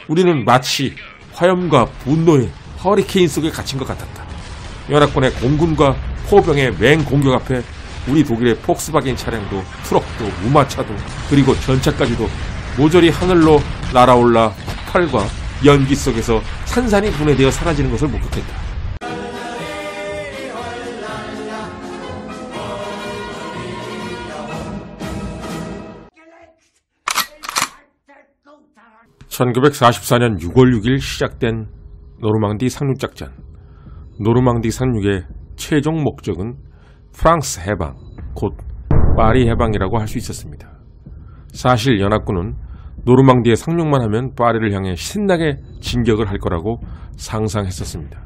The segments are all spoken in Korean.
우리는 마치 화염과 분노의 허리케인 속에 갇힌 것 같았다. 연합군의 공군과 포병의 맹공격 앞에 우리 독일의 폭스바겐 차량도 트럭도 무마차도 그리고 전차까지도 모조리 하늘로 날아올라 폭발과 연기 속에서 산산이 분해되어 사라지는 것을 목격했다. (1944년 6월 6일) 시작된 노르망디 상륙작전. 노르망디 상륙의 최종 목적은 프랑스 해방, 곧 파리 해방이라고 할 수 있었습니다. 사실 연합군은 노르망디에 상륙만 하면 파리를 향해 신나게 진격을 할 거라고 상상했었습니다.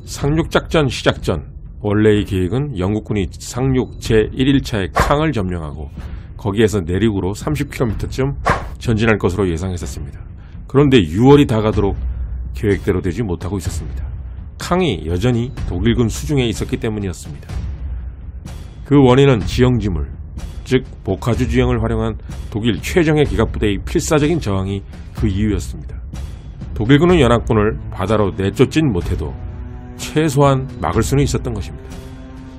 상륙작전 시작 전 원래의 계획은 영국군이 상륙 제1일차의 캉을 점령하고 거기에서 내륙으로 30km쯤 전진할 것으로 예상했었습니다. 그런데 6월이 다가도록 계획대로 되지 못하고 있었습니다. 캉이 여전히 독일군 수중에 있었기 때문이었습니다. 그 원인은 지형지물, 즉 보카주 지형을 활용한 독일 최정예 기갑부대의 필사적인 저항이 그 이유였습니다. 독일군은 연합군을 바다로 내쫓진 못해도 최소한 막을 수는 있었던 것입니다.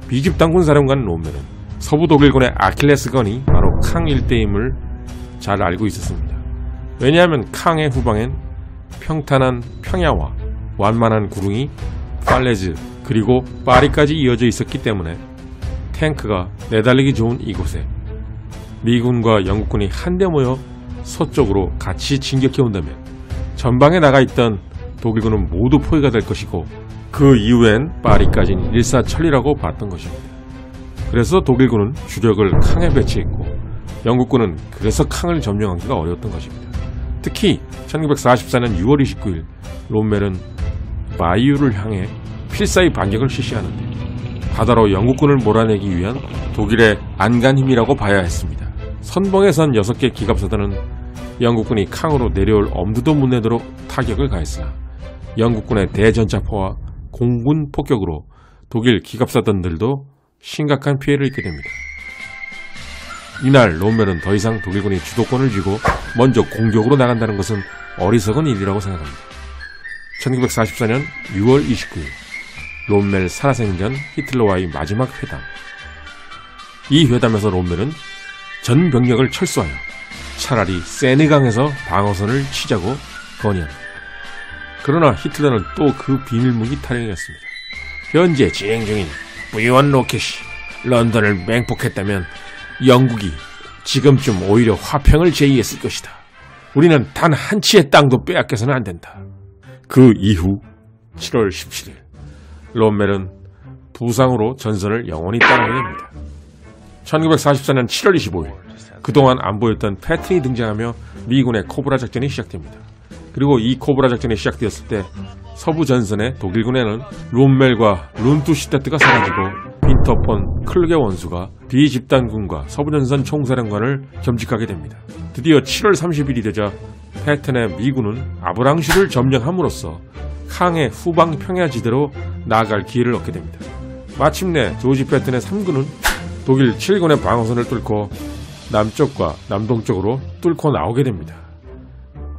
비집단군 사령관 롬멜은 서부 독일군의 아킬레스건이 바로 캉 일대임을 잘 알고 있었습니다. 왜냐하면 캉의 후방엔 평탄한 평야와 완만한 구릉이 팔레즈 그리고 파리까지 이어져 있었기 때문에 탱크가 내달리기 좋은 이곳에 미군과 영국군이 한데 모여 서쪽으로 같이 진격해 온다면 전방에 나가 있던 독일군은 모두 포위가 될 것이고 그 이후엔 파리까지는 일사천리라고 봤던 것입니다. 그래서 독일군은 주력을 캉에 배치했고 영국군은 그래서 캉을 점령하기가 어려웠던 것입니다. 특히 1944년 6월 29일 롬멜은 바이유를 향해 필사의 반격을 실시하는데 바다로 영국군을 몰아내기 위한 독일의 안간 힘이라고 봐야 했습니다. 선봉에 선 6개 기갑사단은 영국군이 캉으로 내려올 엄두도 못 내도록 타격을 가했으나 영국군의 대전차포와 공군 폭격으로 독일 기갑사단들도 심각한 피해를 입게 됩니다. 이날 롬멜은 더 이상 독일군이 주도권을 쥐고 먼저 공격으로 나간다는 것은 어리석은 일이라고 생각합니다. 1944년 6월 29일 롬멜 살아생전 히틀러와의 마지막 회담. 이 회담에서 롬멜은 전 병력을 철수하여 차라리 세네강에서 방어선을 치자고 건의합니다. 그러나 히틀러는 또 그 비밀무기 타령이었습니다. 현재 진행 중인 V1 로켓이 런던을 맹폭했다면 영국이 지금쯤 오히려 화평을 제의했을 것이다. 우리는 단 한 치의 땅도 빼앗겨서는 안 된다. 그 이후 7월 17일 롬멜은 부상으로 전선을 영원히 떠나게 됩니다. 1944년 7월 25일 그동안 안 보였던 패튼이 등장하며 미군의 코브라 작전이 시작됩니다. 그리고 이 코브라 작전이 시작되었을 때 서부 전선의 독일군에는 롬멜과 룬투시테트가 사라지고 빈터폰 클게 원수가 비집단군과 서부전선 총사령관을 겸직하게 됩니다. 드디어 7월 30일이 되자 패튼의 미군은 아브랑슈를 점령함으로써 캉의 후방 평야지대로 나아갈 기회를 얻게 됩니다. 마침내 조지 패튼의 3군은 독일 7군의 방어선을 뚫고 남쪽과 남동쪽으로 뚫고 나오게 됩니다.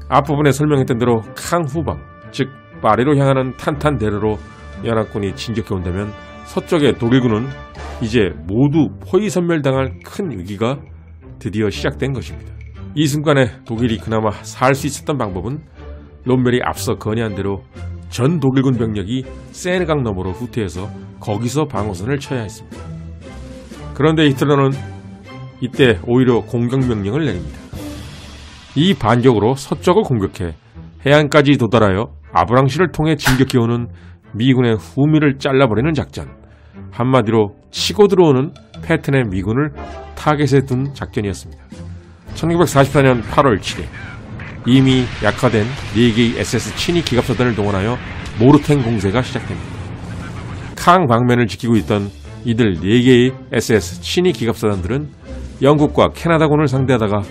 앞부분에 설명했던 대로 캉 후방, 즉 파리로 향하는 탄탄대로로 연합군이 진격해 온다면 서쪽의 독일군은 이제 모두 포위선멸당할 큰 위기가 드디어 시작된 것입니다. 이 순간에 독일이 그나마 살 수 있었던 방법은 롬멜이 앞서 건의한 대로 전 독일군 병력이 세네강 너머로 후퇴해서 거기서 방어선을 쳐야 했습니다. 그런데 히틀러는 이때 오히려 공격명령을 내립니다. 이 반격으로 서쪽을 공격해 해안까지 도달하여 아브랑슈를 통해 진격해오는 미군의 후미를 잘라버리는 작전. 한마디로 치고 들어오는 패튼의 미군을 타겟에 둔 작전이었습니다. 1944년 8월 7일 이미 약화된 4개의 SS 친위 기갑사단을 동원하여 모르탱 공세가 시작됩니다. 캉 방면을 지키고 있던 이들 4개의 SS 친위 기갑사단들은 영국과 캐나다군을 상대하다가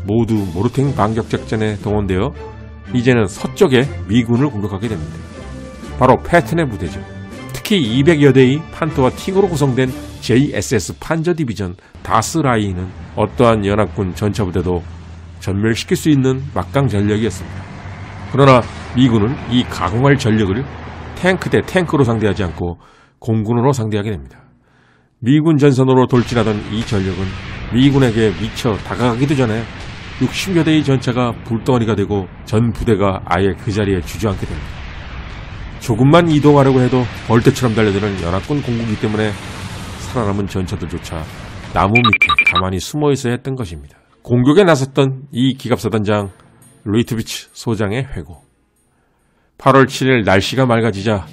모두 모르탱 반격 작전에 동원되어 이제는 서쪽의 미군을 공격하게 됩니다. 바로 패튼의 부대죠. 특히 200여 대의 판터와 틱으로 구성된 JSS 판저 디비전 다스라이는 어떠한 연합군 전차부대도 전멸시킬 수 있는 막강 전력이었습니다. 그러나 미군은 이 가공할 전력을 탱크 대 탱크로 상대하지 않고 공군으로 상대하게 됩니다. 미군 전선으로 돌진하던 이 전력은 미군에게 미처 다가가기도 전에 60여 대의 전차가 불덩어리가 되고 전 부대가 아예 그 자리에 주저앉게 됩니다. 조금만 이동하려고 해도 벌떼처럼 달려드는 연합군 공군이기 때문에 살아남은 전차들조차 나무 밑에 가만히 숨어 있어야 했던 것입니다. 공격에 나섰던 이 기갑사단장 루이트비치 소장의 회고. 8월 7일 날씨가 맑아지자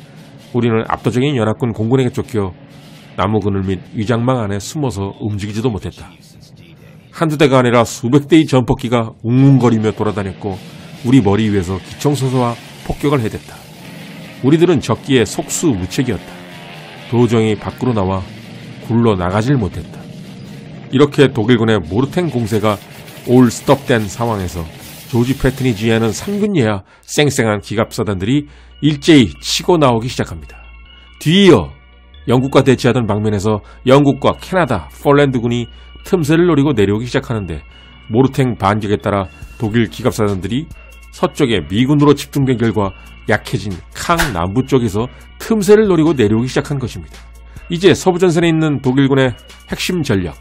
우리는 압도적인 연합군 공군에게 쫓겨 나무 그늘 및 위장망 안에 숨어서 움직이지도 못했다. 한두 대가 아니라 수백 대의 전폭기가 웅웅거리며 돌아다녔고 우리 머리 위에서 기총소서와 폭격을 해댔다. 우리들은 적기에 속수무책이었다. 도저히 밖으로 나와 굴러나가질 못했다. 이렇게 독일군의 모르탱 공세가 올 스톱된 상황에서 조지 패튼이 지휘하는 3군 예하 쌩쌩한 기갑사단들이 일제히 치고 나오기 시작합니다. 뒤이어 영국과 대치하던 방면에서 영국과 캐나다, 폴란드군이 틈새를 노리고 내려오기 시작하는데 모르탱 반격에 따라 독일 기갑사단들이 서쪽에 미군으로 집중된 결과 약해진 캉 남부 쪽에서 틈새를 노리고 내려오기 시작한 것입니다. 이제 서부전선에 있는 독일군의 핵심 전력,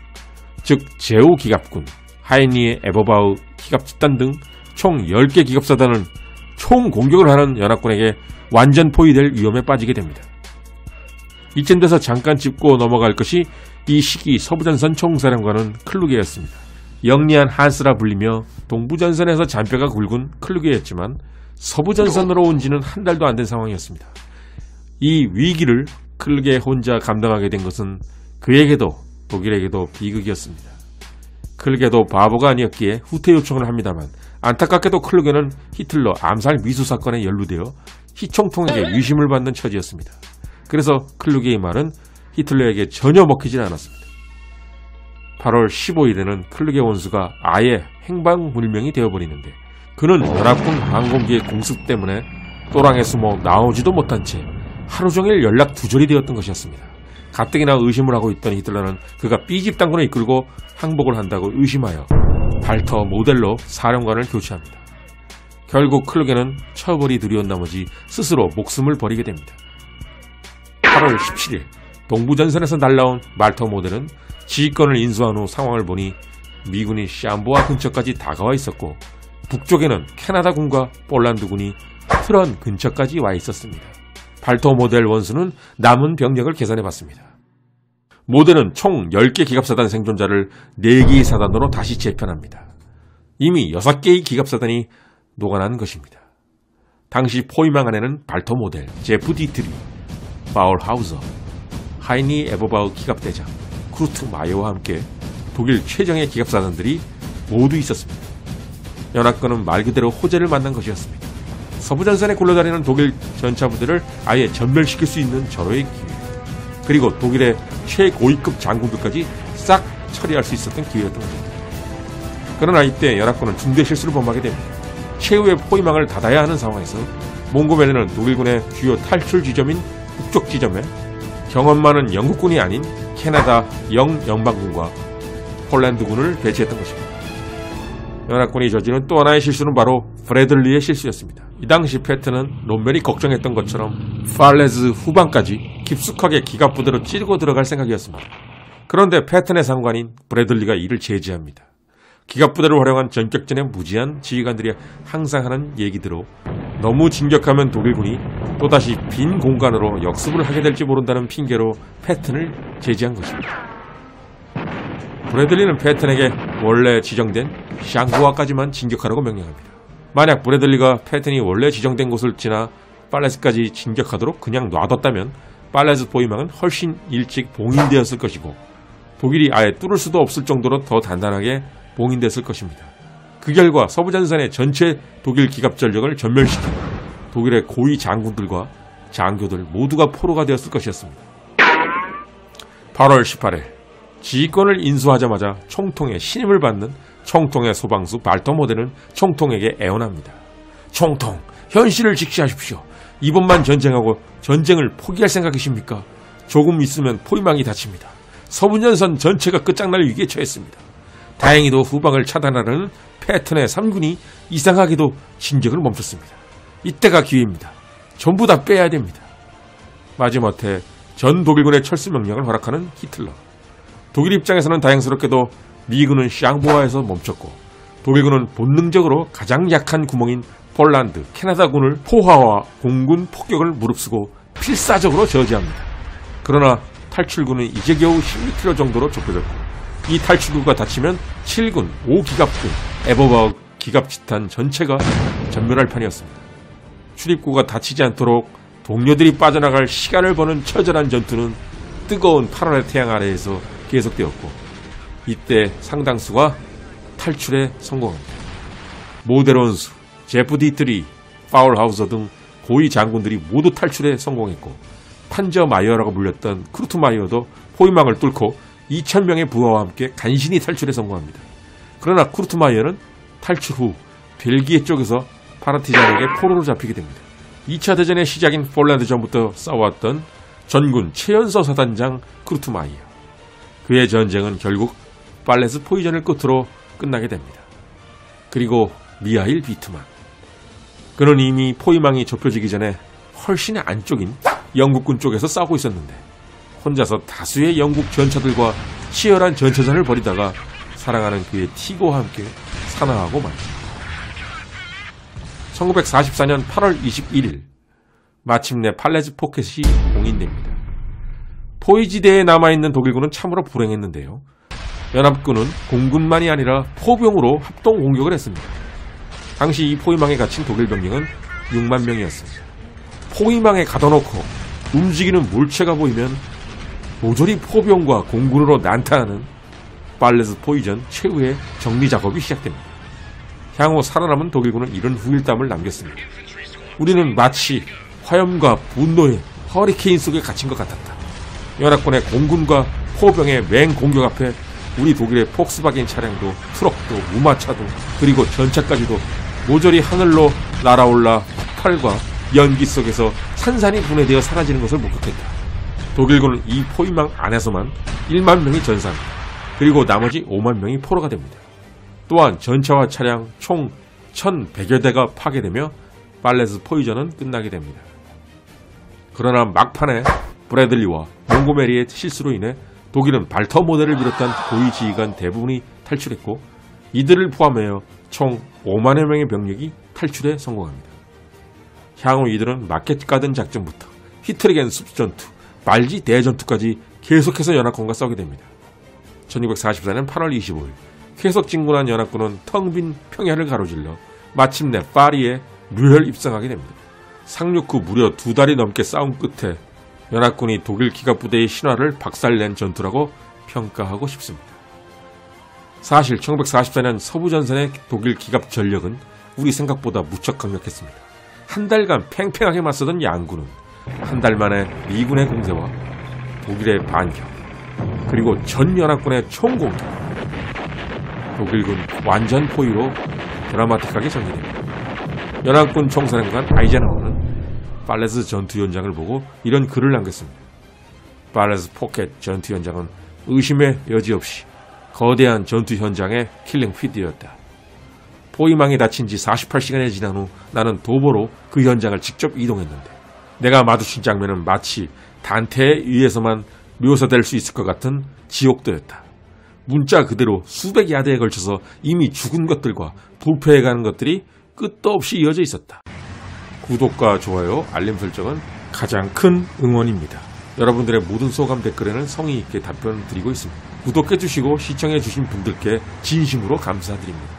즉 제우 기갑군, 하이니의 에버바우 기갑집단 등 총 10개 기갑사단은 총 공격을 하는 연합군에게 완전 포위될 위험에 빠지게 됩니다. 이쯤 돼서 잠깐 짚고 넘어갈 것이 이 시기 서부전선 총사령관은 클루게였습니다. 영리한 한스라 불리며 동부전선에서 잔뼈가 굵은 클루게였지만 서부전선으로 온 지는 한 달도 안 된 상황이었습니다. 이 위기를 클루게 혼자 감당하게 된 것은 그에게도 독일에게도 비극이었습니다. 클루게도 바보가 아니었기에 후퇴 요청을 합니다만 안타깝게도 클루게는 히틀러 암살 미수 사건에 연루되어 히총통에게 위심을 받는 처지였습니다. 그래서 클루게의 말은 히틀러에게 전혀 먹히질 않았습니다. 8월 15일에는 클루게 원수가 아예 행방불명이 되어버리는데 그는 연합군 항공기의 공습 때문에 또랑에 숨어 나오지도 못한 채 하루 종일 연락 두절이 되었던 것이었습니다. 가뜩이나 의심을 하고 있던 히틀러는 그가 B집 당군을 이끌고 항복을 한다고 의심하여 발터 모델로 사령관을 교체합니다. 결국 클루게는 처벌이 두려운 나머지 스스로 목숨을 버리게 됩니다. 8월 17일 동부전선에서 날라온 말터 모델은 지휘권을 인수한 후 상황을 보니 미군이 샴보아 근처까지 다가와 있었고 북쪽에는 캐나다군과 폴란드군이 트런 근처까지 와 있었습니다. 발터 모델 원수는 남은 병력을 계산해봤습니다. 모델은 총 10개 기갑사단 생존자를 4개의 사단으로 다시 재편합니다. 이미 6개의 기갑사단이 녹아난 것입니다. 당시 포위망 안에는 발터 모델, 제프 디트리, 바울하우저, 하이니 에버바우 기갑대장, 크루트 마이어와 함께 독일 최정예 기갑사단들이 모두 있었습니다. 연합군은 말 그대로 호재를 만난 것이었습니다. 서부전선에 굴러다니는 독일 전차부대를 아예 전멸시킬 수 있는 절호의 기회, 그리고 독일의 최고위급 장군들까지 싹 처리할 수 있었던 기회였던 것입니다. 그러나 이때 연합군은 중대 실수를 범하게 됩니다. 최후의 포위망을 닫아야 하는 상황에서 몽고멜리는 독일군의 주요 탈출 지점인 북쪽 지점에 경험 많은 영국군이 아닌 캐나다 영연방군과 폴란드군을 배치했던 것입니다. 연합군이 저지른 또 하나의 실수는 바로 브래들리의 실수였습니다. 이 당시 패튼은 롬멜이 걱정했던 것처럼 팔레즈 후방까지 깊숙하게 기갑부대로 찌르고 들어갈 생각이었습니다. 그런데 패튼의 상관인 브래들리가 이를 제지합니다. 기갑부대를 활용한 전격전에 무지한 지휘관들이 항상 하는 얘기대로 너무 진격하면 독일군이 또다시 빈 공간으로 역습을 하게 될지 모른다는 핑계로 패튼을 제지한 것입니다. 브래들리는 패튼에게 원래 지정된 샹구아까지만 진격하라고 명령합니다. 만약 브래들리가 패튼이 원래 지정된 곳을 지나 팔레스까지 진격하도록 그냥 놔뒀다면 팔레스 포위망은 훨씬 일찍 봉인되었을 것이고 독일이 아예 뚫을 수도 없을 정도로 더 단단하게 봉인됐을 것입니다. 그 결과 서부전선의 전체 독일 기갑 전력을 전멸시키고 독일의 고위 장군들과 장교들 모두가 포로가 되었을 것이었습니다. 8월 18일 지휘권을 인수하자마자 총통의 신임을 받는 총통의 소방수 발터 모델은 총통에게 애원합니다. 총통, 현실을 직시하십시오. 이번만 전쟁하고 전쟁을 포기할 생각이십니까? 조금 있으면 포위망이 닫힙니다. 서부전선 전체가 끝장날 위기에 처했습니다. 다행히도 후방을 차단하려는 패턴의 3군이 이상하게도 진격을 멈췄습니다. 이때가 기회입니다. 전부 다 빼야 됩니다. 마지못해 전 독일군의 철수 명령을 허락하는 히틀러. 독일 입장에서는 다행스럽게도 미군은 샹보아에서 멈췄고 독일군은 본능적으로 가장 약한 구멍인 폴란드, 캐나다군을 포화와 공군 폭격을 무릅쓰고 필사적으로 저지합니다. 그러나 탈출구는 이제 겨우 10m 정도로 좁혀졌고 이 탈출구가 닫히면 7군, 5기갑군, 에버바우 기갑지탄 전체가 전멸할 판이었습니다. 출입구가 닫히지 않도록 동료들이 빠져나갈 시간을 버는 처절한 전투는 뜨거운 8월의 태양 아래에서 계속되었고 이때 상당수가 탈출에 성공합니다. 모데론수, 제프 디트리, 파울하우서 등 고위 장군들이 모두 탈출에 성공했고 판저 마이어라고 불렸던 크루트 마이어도 포위망을 뚫고 2,000명의 부하와 함께 간신히 탈출에 성공합니다. 그러나 크루트 마이어는 탈출 후 벨기에 쪽에서 파르티잔에게 포로로 잡히게 됩니다. 2차 대전의 시작인 폴란드전부터 싸워왔던 전군 최연소 사단장 크루트 마이어. 그의 전쟁은 결국 팔레스 포위전을 끝으로 끝나게 됩니다. 그리고 미하일 비트만. 그는 이미 포위망이 좁혀지기 전에 훨씬 안쪽인 영국군 쪽에서 싸우고 있었는데 혼자서 다수의 영국 전차들과 치열한 전차전을 벌이다가 사랑하는 그의 티고와 함께 산화하고 말입니다. 1944년 8월 21일 마침내 팔레스 포켓이 공인됩니다. 포위지대에 남아있는 독일군은 참으로 불행했는데요. 연합군은 공군만이 아니라 포병으로 합동 공격을 했습니다. 당시 이 포위망에 갇힌 독일 병력은 6만 명이었습니다. 포위망에 가둬놓고 움직이는 물체가 보이면 모조리 포병과 공군으로 난타하는 팔레스 포위전 최후의 정리 작업이 시작됩니다. 향후 살아남은 독일군은 이런 후일담을 남겼습니다. 우리는 마치 화염과 분노의 허리케인 속에 갇힌 것 같았다. 연합군의 공군과 포병의 맹공격 앞에 우리 독일의 폭스바겐 차량도 트럭도 무마차도 그리고 전차까지도 모조리 하늘로 날아올라 폭발과 연기 속에서 산산이 분해되어 사라지는 것을 목격했다. 독일군은 이 포위망 안에서만 1만 명이 전사합니다. 그리고 나머지 5만 명이 포로가 됩니다. 또한 전차와 차량 총 1,100여 대가 파괴되며 팔레스 포위전은 끝나게 됩니다. 그러나 막판에 브래들리와 몽고메리의 실수로 인해 독일은 발터 모델을 비롯한 고위 지휘관 대부분이 탈출했고 이들을 포함하여 총 5만여 명의 병력이 탈출에 성공합니다. 향후 이들은 마켓 가든 작전부터 히틀리겐 숲전투, 발지 대전투까지 계속해서 연합군과 싸우게 됩니다. 1944년 8월 25일 계속 진군한 연합군은 텅 빈 평야를 가로질러 마침내 파리에 류혈 입성하게 됩니다. 상륙 후 무려 2달이 넘게 싸움 끝에 연합군이 독일 기갑부대의 신화를 박살낸 전투라고 평가하고 싶습니다. 사실 1944년 서부전선의 독일 기갑 전력은 우리 생각보다 무척 강력했습니다. 한 달간 팽팽하게 맞서던 양군은 한 달 만에 미군의 공세와 독일의 반격 그리고 전 연합군의 총공격 독일군 완전 포위로 드라마틱하게 전개됩니다. 연합군 총사령관 아이젠하워는 팔레스 전투 현장을 보고 이런 글을 남겼습니다. 팔레스 포켓 전투 현장은 의심의 여지 없이 거대한 전투 현장의 킬링 피드였다. 포위망에 닫힌 지 48시간이 지난 후 나는 도보로 그 현장을 직접 이동했는데 내가 마주친 장면은 마치 단테에 의해서만 묘사될 수 있을 것 같은 지옥도였다. 문자 그대로 수백 야드에 걸쳐서 이미 죽은 것들과 부패해가는 것들이 끝도 없이 이어져 있었다. 구독과 좋아요, 알림 설정은 가장 큰 응원입니다. 여러분들의 모든 소감 댓글에는 성의 있게 답변 드리고 있습니다. 구독해주시고 시청해주신 분들께 진심으로 감사드립니다.